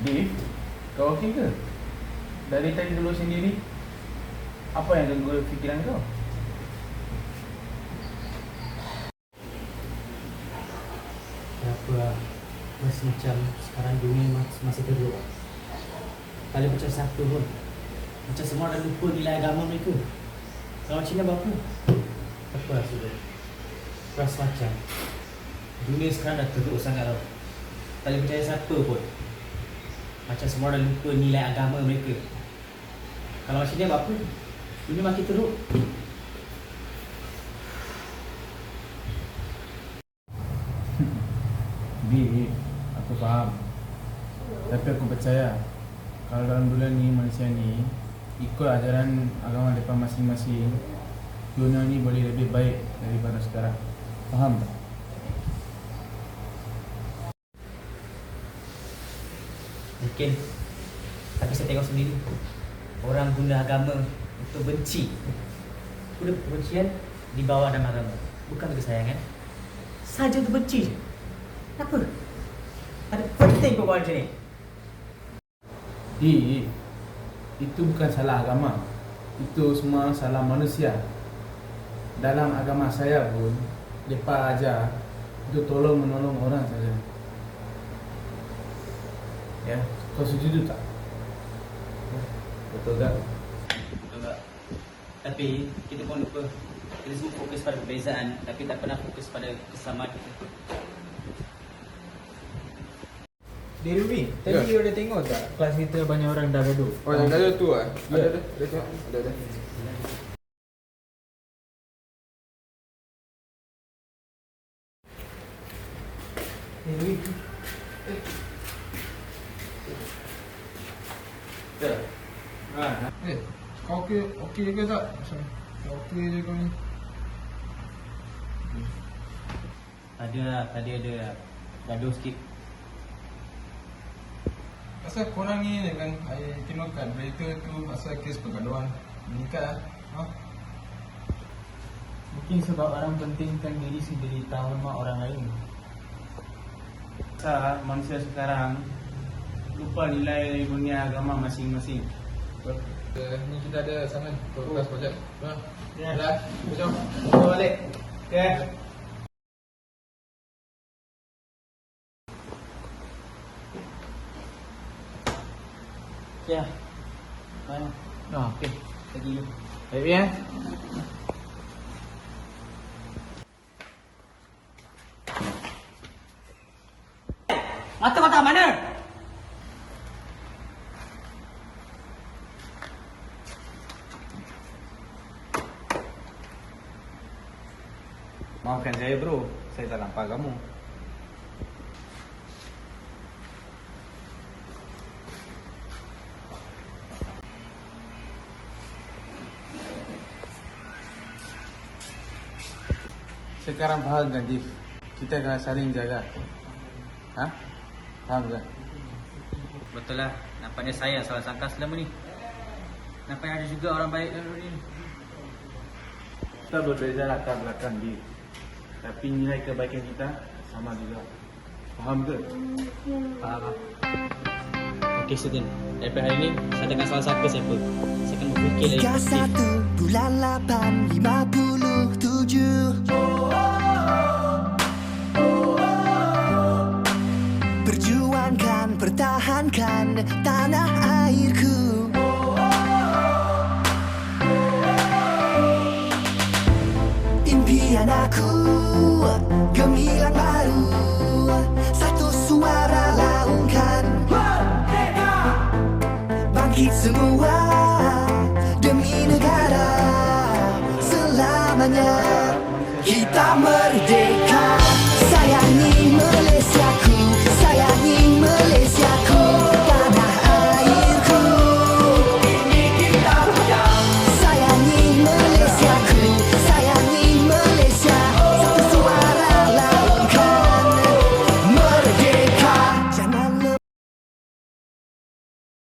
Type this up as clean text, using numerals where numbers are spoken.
Dave, kau okey ke? Dari tadi dulu sendiri, apa yang ganggu fikiran kau? Kenapa masih macam sekarang dunia masih teruk? Kalau macam satu pun, macam semua dah lupa nilai agama mereka. Kalau Cina berapa? Apa sudah? Rasa macam dunia sekarang dah teruk sangat tau. Tak boleh percaya siapa pun. Macam semua dah lupa nilai agama mereka. Kalau macam ni apa? Dunia makin teruk. Bi, aku faham. Tapi aku percaya kalau dalam dunia ni, manusia ni ikut ajaran agama mereka masing-masing, dunia ni boleh lebih baik daripada sekarang. Faham tak? Mungkin. Tapi saya tengok sendiri, orang guna agama untuk benci. Guna kebencian di bawah nama agama. Bukan kesayangan, saja untuk benci je. Kenapa? Ada penting kau buat macam ni? Itu bukan salah agama. Itu semua salah manusia. Dalam agama saya pun, mereka ajar itu tolong menolong orang saja. Ya, kau setuju tak? Betul tak? Betul tak? Tapi kita pun lupa. Kita semua fokus pada perbezaan, tapi tak pernah fokus pada kesamaan kita. Dewi, tadi you ada tengok tak kelas kita banyak orang dah gaduh? Oh, yang gaduh tu ah? Ya. Ada tengok. Ada. Dewi, Kau okey ke tak? Kau okey je kau ni. Tadi ada gaduh sikit. Pasal korang ni dengan I tengok kat berita tu pasal kes pergaduhan meningkat ah. Ha? mungkin sebab orang pentingkan diri sendiri, tak hormat orang lain. Manusia sekarang lupa nilai dunia agama masing-masing. Ni kita ada assignment kelas projek. Ha. Ya. Dah, jom. Kita balik. Okay. Ya. Mana? Oh, okey. Lagi you. Baik ya. Mata kau tak mana? Maafkan saya bro, saya tak nampak kamu. Sekarang faham kan Jif? Kita kena saling jaga. Ha? Faham kan? Betul lah. Nampaknya saya yang salah sangka selama ni. Nampaknya ada juga orang baik dalam dunia ni. Kita berbeza latar belakang Jif, tapi nilai kebaikan kita sama juga. Faham ke? Faham. Okey Sudin. Daripada hari ni, saya dengan salah sangka siapa. Saya akan berfikir dari positif. 31 bulan 8 57 Perjuangkan, pertahankan tanah airku. Impian aku gemilang baru, satu suara laungkan. Bangkit semua